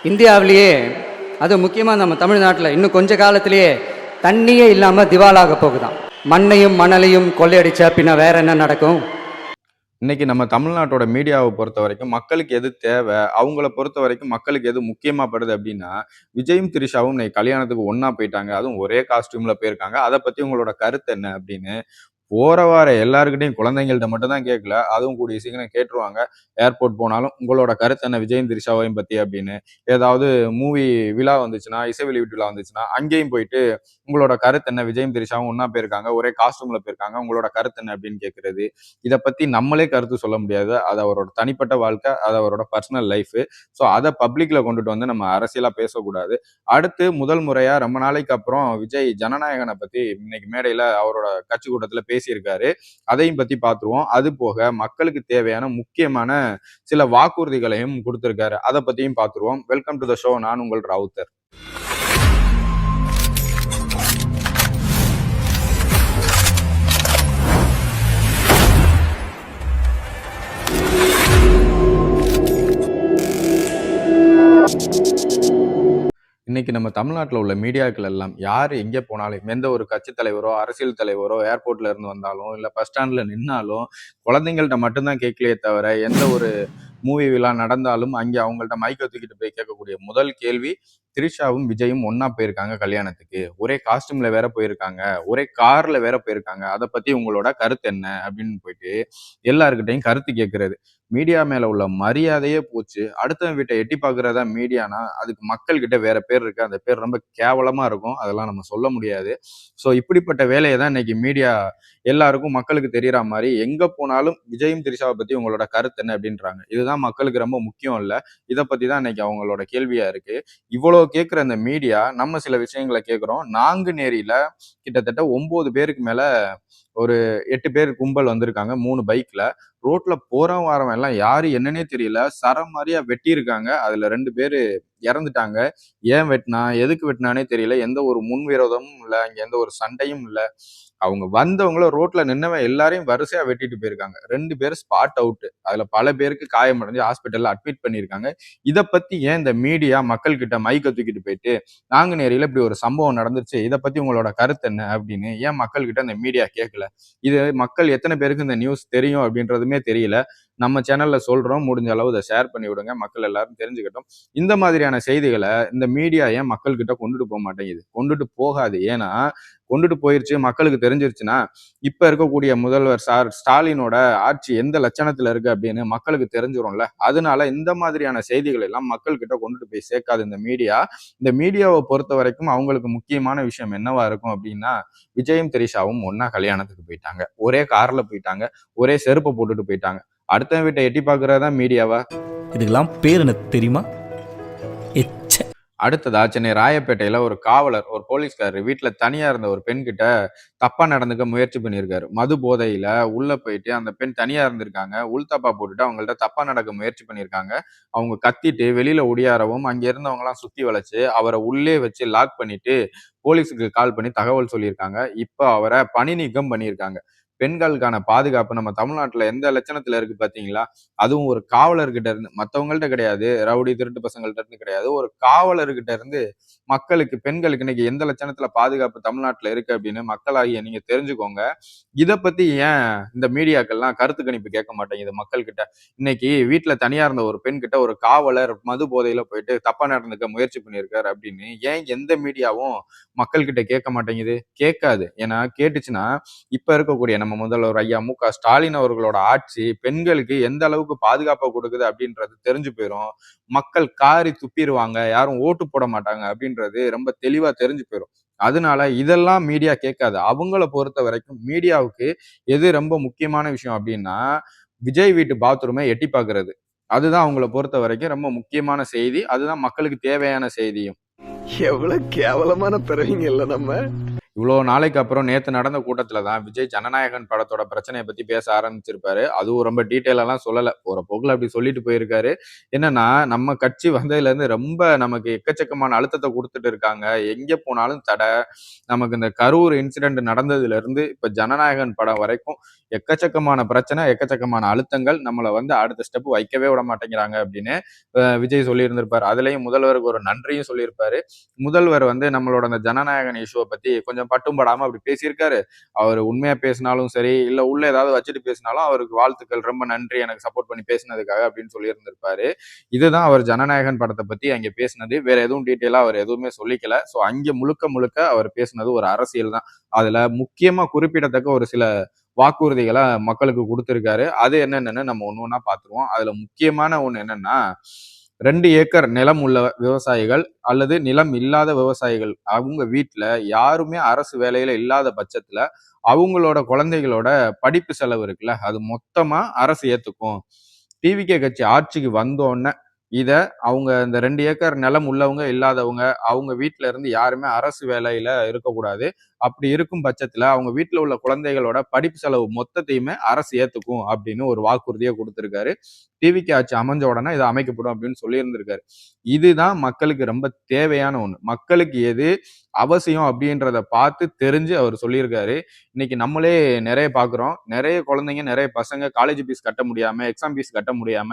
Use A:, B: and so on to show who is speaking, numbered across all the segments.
A: இந்தியாவிலேயே அது முக்கியமாக நம்ம தமிழ்நாட்டில் இன்னும் கொஞ்ச காலத்திலேயே தண்ணியே இல்லாமல் திவாலாக போகுதாம். மண்ணையும் மணலையும் கொள்ளையடிச்சா பின்ன வேற என்ன நடக்கும்?
B: இன்னைக்கு நம்ம தமிழ்நாட்டோட மீடியாவை பொறுத்த வரைக்கும் மக்களுக்கு எது தேவை, அவங்கள பொறுத்த வரைக்கும் மக்களுக்கு எது முக்கியமா படுது அப்படின்னா, விஜயும் திரிஷாவும் இன்னைக்கு கல்யாணத்துக்கு ஒண்ணா போயிட்டாங்க. அதுவும் ஒரே காஸ்டியூம்ல போயிருக்காங்க. அதை பத்தி உங்களோட கருத்து என்ன அப்படின்னு போற வார எல்லாருக்கிட்டையும் குழந்தைங்கள்ட்ட மட்டும் தான் கேட்கல. அதுவும் கூடிய சீக்கிரம் கேட்டுருவாங்க. ஏர்போர்ட் போனாலும் உங்களோட கருத்து என்ன விஜயும் திரிஷாவையும் பத்தி அப்படின்னு. ஏதாவது மூவி விழா வந்துச்சுன்னா, இசை வெளியீட்டு விழா வந்துச்சுன்னா, அங்கேயும் போயிட்டு உங்களோட கருத்து என்ன விஜயும் திரிஷாவும் ஒண்ணா போயிருக்காங்க. ஒரே காஸ்டியூம்ல போயிருக்காங்க. உங்களோட கருத்து என்ன அப்படின்னு கேட்கறது. இதை பத்தி நம்மளே கருத்து சொல்ல முடியாது. அது அவரோட தனிப்பட்ட வாழ்க்கை. அது அவரோட பர்சனல் லைஃப். ஸோ அதை பப்ளிக்ல கொண்டுட்டு வந்து நம்ம அரசியலா பேசக்கூடாது. அடுத்து முதல் முறையா ரொம்ப நாளைக்கு அப்புறம் விஜய் ஜனநாயகனை பத்தி இன்னைக்கு மேடையில அவரோட கட்சி கூட்டத்துல பேசியிருக்காரு. அதையும் பத்தி பார்த்துருவோம். அது போக மக்களுக்கு தேவையான முக்கியமான சில வாக்குறுதிகளையும் கொடுத்திருக்காரு. அதை பத்தியும் பார்த்துருவோம். Welcome to the show. நான் உங்கள் ராவுத்தர். இன்னைக்கு நம்ம தமிழ்நாட்டில் உள்ள மீடியாக்கள் எல்லாம் யார் எங்கே போனாலும் எந்த ஒரு கட்சி தலைவரோ அரசியல் தலைவரோ ஏர்போர்ட்ல இருந்து வந்தாலும் இல்லை பஸ் ஸ்டாண்ட்ல நின்னாலும் குழந்தைங்கள்ட்ட மட்டும்தான் கேட்கலையே தவிர எந்த ஒரு மூவி விழா நடந்தாலும் அங்கே அவங்கள்ட்ட மைக்கை தூக்கிட்டு போய் கேட்கக்கூடிய முதல் கேள்வி, திரிஷாவும் விஜயும் ஒன்னா போயிருக்காங்க கல்யாணத்துக்கு, ஒரே காஸ்டியூம்ல வேற போயிருக்காங்க, ஒரே கார்ல வேற போயிருக்காங்க, அதை பத்தி உங்களோட கருத்து என்ன அப்படின்னு போயிட்டு எல்லாருக்கிட்டையும் கருத்து கேட்கறது. மீடியா மேல உள்ள மரியாதையே போச்சு. அடுத்தவன் வீட்டை எட்டி பாக்குறதா மீடியானா அதுக்கு மக்கள் கிட்ட வேற பேர் இருக்கு. அந்த பேர் ரொம்ப கேவலமா இருக்கும். அதெல்லாம் நம்ம சொல்ல முடியாது. ஸோ இப்படிப்பட்ட வேலையை தான் இன்னைக்கு மீடியா எல்லாருக்கும் மக்களுக்கு தெரியற மாதிரி எங்க போனாலும் விஜயும் திரிஷாவை பத்தி உங்களோட கருத்து என்ன அப்படின்றாங்க. இதுதான் மக்களுக்கு ரொம்ப முக்கியம் இல்ல. இதை பத்தி தான் இன்னைக்கு அவங்களோட கேள்வியா இருக்கு. இவ்வளவு கேட்கிற அந்த மீடியா நம்ம சில விஷயங்களை கேட்கிறோம். நாங்குநேரியில கிட்டத்தட்ட 9 பேருக்கு மேல ஒரு 8 பேர் கும்பல் வந்திருக்காங்க 3 பைக்ல. ரோட்ல போறவன் வாரவன் எல்லாம் யாரு என்னன்னே தெரியல, சரம் மாதிரியா வெட்டி இருக்காங்க. அதுல 2 பேரு இறந்துட்டாங்க. ஏன் வெட்டினா எதுக்கு வெட்டினானே தெரியல. எந்த ஒரு முன்விரோதமும் இல்லை, அங்க எந்த ஒரு சண்டையும் இல்லை. அவங்க வந்தவங்கள ரோட்ல நின்னவன் எல்லாரையும் வரிசையா வெட்டிட்டு போயிருக்காங்க. 2 பேர் ஸ்பாட் அவுட். அதுல பல பேருக்கு காயமடைஞ்சு ஹாஸ்பிட்டல்ல அட்மிட் பண்ணியிருக்காங்க. இதை பத்தி ஏன் இந்த மீடியா மக்கள் கிட்ட மைக்க தூக்கிட்டு போயிட்டு நாங்குநேரியில இப்படி ஒரு சம்பவம் நடந்துருச்சு, இதை பத்தி உங்களோட கருத்து என்ன அப்படின்னு ஏன் மக்கள் கிட்ட இந்த மீடியா கேட்கல? இது மக்கள் எத்தனை பேருக்கு இந்த நியூஸ் தெரியும் அப்படின்றதுமே தெரியல. நம்ம சேனல்ல சொல்றோம், முடிஞ்ச அளவு இதை ஷேர் பண்ணி விடுங்க, மக்கள் எல்லாரும் தெரிஞ்சுக்கட்டும். இந்த மாதிரியான செய்திகளை இந்த மீடியா ஏன் மக்கள் கிட்ட கொண்டுட்டு போக மாட்டேங்குது? கொண்டுட்டு போகாது. ஏன்னா கொண்டுட்டு போயிருச்சு, மக்களுக்கு தெரிஞ்சிருச்சுன்னா இப்ப இருக்கக்கூடிய முதல்வர் ஸ்டாலினோட ஆட்சி எந்த லட்சணத்துல இருக்கு அப்படின்னு மக்களுக்கு தெரிஞ்சிரும்ல. அதனால இந்த மாதிரியான செய்திகள் எல்லாம் மக்கள் கிட்ட கொண்டுட்டு போய் சேர்க்காது இந்த மீடியா. இந்த மீடியாவை பொறுத்த வரைக்கும் அவங்களுக்கு முக்கியமான விஷயம் என்னவா இருக்கும் அப்படின்னா, விஜயும் திரிஷாவும் ஒன்னா கல்யாணத்துக்கு போயிட்டாங்க, ஒரே கார்ல போயிட்டாங்க, ஒரே செருப்பை போட்டுட்டு போயிட்டாங்க. அடுத்த வீட்டை எட்டி பாக்குறதா மீடியாவா?
C: இதுக்கெல்லாம் பேர் எனக்கு தெரியுமா?
B: அடுத்ததா சென்னை ராயப்பேட்டையில ஒரு காவலர், ஒரு போலீஸ்காரர் வீட்டுல தனியா இருந்த ஒரு பெண் கிட்ட தப்பா நடந்துக்க முயற்சி பண்ணியிருக்காரு. மது போதையில உள்ள போயிட்டு அந்த பெண் தனியா இருந்திருக்காங்க. உள்தப்பா போட்டுட்டு அவங்கள்ட்ட தப்பா நடக்க முயற்சி பண்ணியிருக்காங்க. அவங்க கத்திட்டு வெளியில ஒடியாரவும் அங்க இருந்தவங்க எல்லாம் சுத்தி வளைச்சு அவரை உள்ளே வச்சு லாக் பண்ணிட்டு போலீஸுக்கு கால் பண்ணி தகவல் சொல்லியிருக்காங்க. இப்ப அவரை பணி நீக்கம் பண்ணியிருக்காங்க. பெண்களுக்கான பாதுகாப்பு நம்ம தமிழ்நாட்டுல எந்த லட்சணத்துல இருக்கு பாத்தீங்களா? அதுவும் ஒரு காவலர்கிட்ட இருந்து, மத்தவங்கள்ட்ட கிடையாது, ரவுடி திருட்டு பசங்கள்ட்ட இருந்து கிடையாது, ஒரு காவலர்கிட்ட இருந்து மக்களுக்கு, பெண்களுக்கு இன்னைக்கு எந்த லட்சணத்துல பாதுகாப்பு தமிழ்நாட்டுல இருக்கு அப்படின்னு மக்களாகிய நீங்க தெரிஞ்சுக்கோங்க. இதை பத்தி ஏன் இந்த மீடியாக்கள்லாம் கருத்து கணிப்பு கேட்க மாட்டேங்குது மக்கள் கிட்ட? இன்னைக்கு வீட்டுல தனியா இருந்த ஒரு பெண் கிட்ட ஒரு காவலர் மது போதையில போயிட்டு தப்பா நடந்துக்க முயற்சி பண்ணியிருக்காரு அப்படின்னு ஏன் எந்த மீடியாவும் மக்கள் கிட்ட கேட்க மாட்டேங்குது? கேட்காது. ஏன்னா கேட்டுச்சுன்னா இப்ப இருக்கக்கூடிய நம்ம முதல்வர் ஐயா மு.க. ஸ்டாலின் அவர்களோட ஆட்சி பெண்களுக்கு எந்த அளவுக்கு பாதுகாப்பை கொடுக்குது அப்படின்றது தெரிஞ்சு போயிடும். மக்கள் காரி துப்பிடுவாங்க, யாரும் ஓட்டு போட மாட்டாங்க அப்படின்றது ரொம்ப தெளிவா தெரிஞ்சு போயிடும். அதனால இதெல்லாம் மீடியா கேட்காது. அவங்கள பொறுத்த வரைக்கும் மீடியாவுக்கு எது ரொம்ப முக்கியமான விஷயம் அப்படின்னா, விஜய் வீட்டு பாத்ரூமை எட்டி பாக்குறது. அதுதான் அவங்கள பொறுத்த வரைக்கும் ரொம்ப முக்கியமான செய்தி. அதுதான் மக்களுக்கு தேவையான செய்தியும்.
D: எவ்வளவு கேவலமான பிறவிங்க இல்ல நம்ம.
B: இவ்வளோ நாளைக்கு அப்புறம் நேத்து நடந்த கூட்டத்துல தான் விஜய் ஜனநாயகன் படத்தோட பிரச்சனையை பத்தி பேச ஆரம்பிச்சிருப்பாரு. அதுவும் ரொம்ப டீட்டெயிலெல்லாம் சொல்லல. போற போக்குல அப்படி சொல்லிட்டு போயிருக்காரு. என்னன்னா, நம்ம கட்சி வந்ததுல இருந்து ரொம்ப நமக்கு எக்கச்சக்கமான அழுத்தத்தை குடுத்துட்டு இருக்காங்க. எங்க போனாலும் தடை. நமக்கு இந்த கரூர் இன்சிடென்ட் நடந்ததுல இருந்து இப்ப ஜனநாயகன் படம் வரைக்கும் எக்கச்சக்கமான பிரச்சனை, எக்கச்சக்கமான அழுத்தங்கள். நம்மள வந்து அடுத்த ஸ்டெப் வைக்கவே விட மாட்டேங்கிறாங்க அப்படின்னு விஜய் சொல்லியிருந்திருப்பாரு. அதுலயும் முதல்வருக்கு ஒரு நன்றியும் சொல்லியிருப்பாரு. முதல்வர் வந்து நம்மளோட அந்த ஜனநாயகன் இஷ்யூவை பத்தி கொஞ்சம் பட்டும் படாம அப்படி பேசியிருக்காரு. அவர் உண்மையா பேசினாலும் சரி, இல்ல உள்ள ஏதாவது வச்சுட்டு பேசினாலும் அவருக்கு வாழ்த்துக்கள், ரொம்ப நன்றி எனக்கு சப்போர்ட் பண்ணி பேசினதுக்காக அப்படின்னு சொல்லியிருந்திருப்பாரு. இதுதான் அவர் ஜனநாயகன் படத்தை பத்தி அங்க பேசினது. வேற எதுவும் டீட்டெயிலா அவர் எதுவுமே சொல்லிக்கல. சோ அங்க முழுக்க முழுக்க அவர் பேசினது ஒரு அரசியல் தான். அதுல முக்கியமா குறிப்பிடத்தக்க ஒரு சில வாக்குறுதிகளை மக்களுக்கு கொடுத்திருக்காரு. அது என்னென்னு நம்ம ஒண்ணு ஒண்ணா பார்த்துருவோம். அதுல முக்கியமான ஒண்ணு என்னன்னா, 2 ஏக்கர் நிலம் உள்ள விவசாயிகள் அல்லது நிலம் இல்லாத விவசாயிகள் அவங்க வீட்ல யாருமே அரசு வேலையில இல்லாத பட்சத்துல அவங்களோட குழந்தைகளோட படிப்பு செலவு இருக்குல்ல, அது மொத்தமா அரசு ஏத்துக்கும். டிவிகே கட்சி ஆட்சிக்கு வந்தோன்ன இத அவங்க இந்த 2 ஏக்கர் நிலம் உள்ளவங்க, இல்லாதவங்க, அவங்க வீட்ல இருந்து யாருமே அரசு வேலையில இருக்கக்கூடாது. அப்படி இருக்கும் பட்சத்துல அவங்க வீட்ல உள்ள குழந்தைகளோட படிப்பு செலவு மொத்தத்தையுமே அரசு ஏத்துக்கும் அப்படின்னு ஒரு வாக்குறுதியை கொடுத்திருக்காரு. டிவிகே ஆட்சி அமைஞ்ச உடனே இது அமைக்கப்படும் அப்படின்னு சொல்லியிருந்திருக்காரு. இதுதான் மக்களுக்கு ரொம்ப தேவையான ஒண்ணு. மக்களுக்கு எது அவசியம் அப்படின்றத பார்த்து தெரிஞ்சு அவர் சொல்லியிருக்காரு. இன்னைக்கு நம்மளே நிறைய பார்க்கிறோம். நிறைய குழந்தைங்க, நிறைய பசங்க காலேஜ் ஃபீஸ் கட்ட முடியாம, எக்ஸாம் ஃபீஸ் கட்ட முடியாம,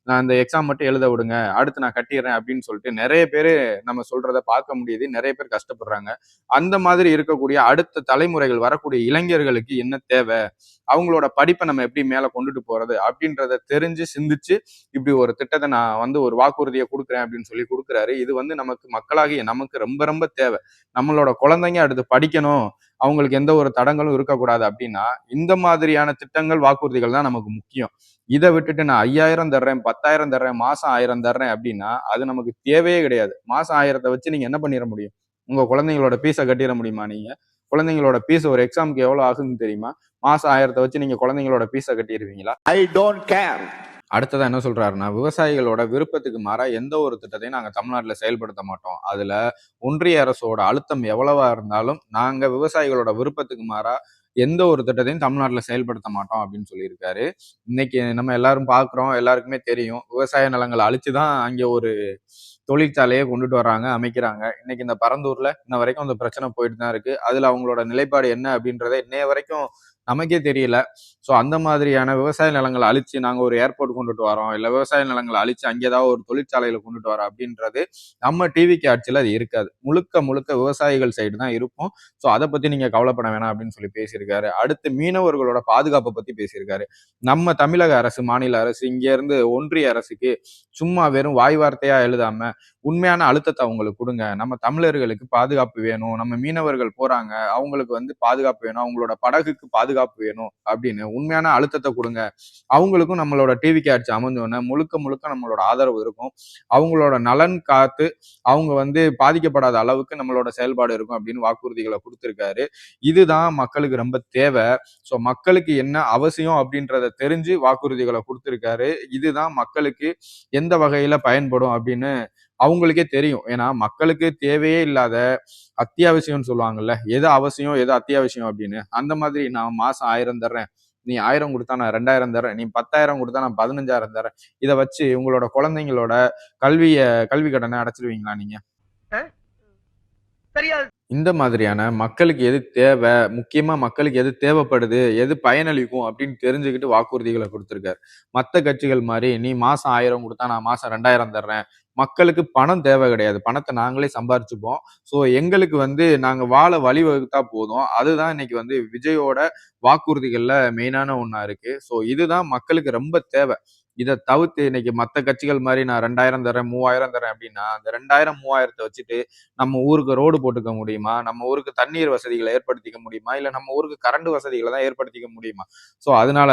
B: நான் அந்த எக்ஸாம் மட்டும் எழுத விடுங்க, அடுத்து நான் கட்டிடுறேன் அப்படின்னு சொல்லிட்டு நிறைய பேரு நம்ம சொல்றத பார்க்க முடியுது. நிறைய பேர் கஷ்டப்படுறாங்க. அந்த மாதிரி இருக்கக்கூடிய அடுத்த தலைமுறைகள், வரக்கூடிய இளைஞர்களுக்கு என்ன தேவை, அவங்களோட படிப்பை நம்ம எப்படி மேல கொண்டுட்டு போறது அப்படின்றத தெரிஞ்சு சிந்திச்சு இப்படி ஒரு திட்டத்தை நான் வந்து ஒரு வாக்குறுதியை கொடுக்குறேன் அப்படின்னு சொல்லி கொடுக்குறாரு. இது வந்து நமக்கு மக்களாகிய நமக்கு ரொம்ப ரொம்ப தேவை. நம்மளோட குழந்தைங்க அடுத்து படிக்கணும், அவங்களுக்கு எந்த ஒரு தடங்களும் இருக்கக்கூடாது அப்படின்னா இந்த மாதிரியான திட்டங்கள், வாக்குறுதிகள் தான் நமக்கு முக்கியம். இதை விட்டுட்டு நான் 5000 தர்றேன், 10,000 தர்றேன், மாசம் 1000 தர்றேன் அப்படின்னா அது நமக்கு தேவையே கிடையாது. மாசம் 1000 வச்சு நீங்க என்ன பண்ணிட முடியும்? உங்க குழந்தைங்களோட ஃபீஸை கட்டிட முடியுமா நீங்க? குழந்தைங்களோட ஃபீஸ் ஒரு எக்ஸாமுக்கு எவ்வளவு ஆகுதுன்னு தெரியுமா? மாசம் 1000 வச்சு நீங்க குழந்தைங்களோட ஃபீஸை கட்டிடுவீங்களா?
D: I don't care.
B: அடுத்ததா என்ன சொல்றாருன்னா, விவசாயிகளோட விருப்பத்துக்கு மாறா எந்த ஒரு திட்டத்தையும் நாங்க தமிழ்நாட்டுல செயல்படுத்த மாட்டோம். அதுல ஒன்றிய அரசோட அழுத்தம் எவ்வளவா இருந்தாலும் நாங்க விவசாயிகளோட விருப்பத்துக்கு மாறா எந்த ஒரு திட்டத்தையும் தமிழ்நாட்டுல செயல்படுத்த மாட்டோம் அப்படின்னு சொல்லியிருக்காரு. இன்னைக்கு நம்ம எல்லாரும் பார்க்கிறோம், எல்லாருக்குமே தெரியும். விவசாய நிலங்களை அழிச்சுதான் அங்க ஒரு தொழிற்சாலையை கொண்டுட்டு வர்றாங்க, அமைக்கிறாங்க. இன்னைக்கு இந்த பரந்தூர்ல இன்ன வரைக்கும் அந்த பிரச்சனை போயிட்டு தான் இருக்கு. அதுல அவங்களோட நிலைப்பாடு என்ன அப்படின்றத இன்னைய வரைக்கும் நமக்கே தெரியல. ஸோ அந்த மாதிரியான விவசாய நிலங்களை அழிச்சு நாங்க ஒரு ஏர்போர்ட் கொண்டுட்டு வரோம், இல்ல விவசாய நிலங்களை அழிச்சு அங்கே ஏதாவது ஒரு தொழிற்சாலையில கொண்டுட்டு வரோம் அப்படின்றது நம்ம டிவிக்கு ஆட்சியில் அது இருக்காது. முழுக்க முழுக்க விவசாயிகள் சைடு தான் இருக்கும். ஸோ அதை பத்தி நீங்க கவலைப்பட வேணாம் அப்படின்னு சொல்லி பேசியிருக்காரு. அடுத்து மீனவர்களோட பாதுகாப்பை பத்தி பேசியிருக்காரு. நம்ம தமிழக அரசு, மாநில அரசு இங்க இருந்து ஒன்றிய அரசுக்கு சும்மா வெறும் வாய் வார்த்தையா எழுதாம உண்மையான அழுத்தத்தை அவங்களுக்கு கொடுங்க. நம்ம தமிழர்களுக்கு பாதுகாப்பு வேணும், நம்ம மீனவர்கள் போறாங்க, அவங்களுக்கு வந்து பாதுகாப்பு வேணும், அவங்களோட படகுக்கு பாதுகாப்பு வேணும் அப்படின்னு உண்மையான அழுத்தத்தை கொடுங்க. அவங்களுக்கும் நம்மளோட டிவிக்கு ஆட்சி அமைஞ்சோன்னா முழுக்க முழுக்க நம்மளோட ஆதரவு இருக்கும். அவங்களோட நலன் காத்து அவங்க வந்து பாதிக்கப்படாத அளவுக்கு நம்மளோட செயல்பாடு இருக்கும் அப்படின்னு வாக்குறுதிகளை கொடுத்திருக்காரு. இதுதான் மக்களுக்கு ரொம்ப தேவை. ஸோ மக்களுக்கு என்ன அவசியம் அப்படின்றத தெரிஞ்சு வாக்குறுதிகளை கொடுத்திருக்காரு. இதுதான் மக்களுக்கு எந்த வகையில பயன்படும் அப்படின்னு அவங்களுக்கே தெரியும். ஏன்னா மக்களுக்கு தேவையே இல்லாத அத்தியாவசியம்னு சொல்லுவாங்கல்ல, எது அவசியம் எது அத்தியாவசியம் அப்படின்னு, அந்த மாதிரி நான் மாசம் 1000 தர்றேன், நீ 1000 கொடுத்தா நான் 2000 தர்றேன், நீ 10,000 கொடுத்தா நான் 15,000 தர்றேன், இதை வச்சு உங்களோட குழந்தைங்களோட கல்வி கடனை அடைச்சிருவீங்களா நீங்க? இந்த மாதிரியான மக்களுக்கு எது தேவை, முக்கியமா மக்களுக்கு எது தேவைப்படுது, எது பயனளிக்கும் அப்படின்னு தெரிஞ்சுக்கிட்டு வாக்குறுதிகளை கொடுத்திருக்காரு. மத்த கட்சிகள் மாதிரி நீ மாசம் 1000 கொடுத்தா நான் மாசம் 2000 தர்றேன், மக்களுக்கு பணம் தேவை கிடையாது, பணத்தை நாங்களே சம்பாரிச்சுப்போம், ஸோ எங்களுக்கு வந்து நாங்க வாழ வழிவகுத்தா போதும். அதுதான் இன்னைக்கு வந்து விஜயோட வாக்குறுதிகள்ல மெயினான ஒண்ணா இருக்கு. ஸோ இதுதான் மக்களுக்கு ரொம்ப தேவை. இதை தவிர்த்து இன்னைக்கு மத்த கட்சிகள் மாதிரி நான் 2000 தரேன், 3000 தரேன் அப்படின்னா அந்த 2000 3000 வச்சுட்டு நம்ம ஊருக்கு ரோடு போட்டுக்க முடியுமா, நம்ம ஊருக்கு தண்ணீர் வசதிகளை ஏற்படுத்திக்க முடியுமா, இல்ல நம்ம ஊருக்கு கரண்ட் வசதிகளை தான் ஏற்படுத்திக்க முடியுமா? ஸோ அதனால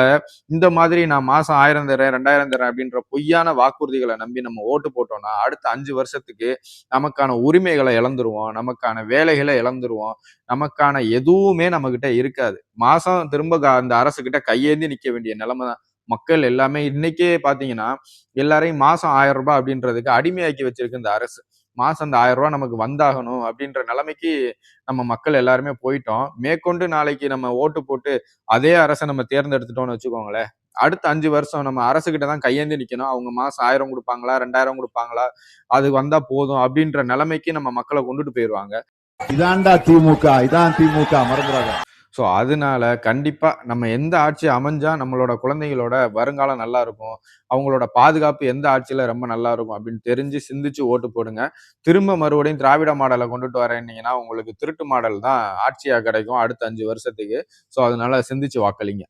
B: இந்த மாதிரி நான் மாசம் 1000 தரேன், 2000 தரேன் அப்படின்ற பொய்யான வாக்குறுதிகளை நம்பி நம்ம ஓட்டு போட்டோம்னா அடுத்த 5 வருஷத்துக்கு நமக்கான உரிமைகளை இழந்துருவோம், நமக்கான வேலைகளை இழந்துருவோம், நமக்கான எதுவுமே நம்ம கிட்ட இருக்காது. மாசம் திரும்ப அந்த அரசு கிட்ட கையேந்தி நிக்க வேண்டிய நிலைமை தான் மக்கள் எல்லாமே இன்னைக்கே பாத்தீங்கன்னா எல்லாரையும் மாசம் 1000 ரூபாய் அப்படின்றதுக்கு அடிமையாக்கி வச்சிருக்கு இந்த அரசு. மாசம் அந்த 1000 ரூபாய் நமக்கு வந்தாகணும் அப்படின்ற நிலைமைக்கு நம்ம மக்கள் எல்லாருமே போயிட்டோம். மேற்கொண்டு நாளைக்கு நம்ம ஓட்டு போட்டு அதே அரசை நம்ம தேர்ந்தெடுத்துட்டோம்னு வச்சுக்கோங்களேன், அடுத்த 5 வருஷம் நம்ம அரசுகிட்ட தான் கையேந்தி நிக்கணும். அவங்க மாசம் 1000 கொடுப்பாங்களா, 2000 கொடுப்பாங்களா, அது வந்தா போதும் அப்படின்ற நிலைமைக்கு நம்ம மக்களை கொண்டுட்டு போயிருவாங்க.
E: இதான்டா திமுக, இதான் திமுக, மறந்துடாத.
B: ஸோ அதனால கண்டிப்பா நம்ம எந்த ஆட்சி அமைஞ்சா நம்மளோட குழந்தைகளோட வருங்காலம் நல்லா இருக்கும், அவங்களோட பாதுகாப்பு எந்த ஆட்சியில ரொம்ப நல்லா இருக்கும் அப்படின்னு தெரிஞ்சு சிந்திச்சு ஓட்டு போடுங்க. திரும்ப மறுபடியும் திராவிட மாடலை கொண்டுட்டு வரேன்னீங்கன்னா உங்களுக்கு திருட்டு மாடல் தான் ஆட்சியா கிடைக்கும் அடுத்த 5 வருஷத்துக்கு. ஸோ அதனால சிந்திச்சு வாக்களிங்க.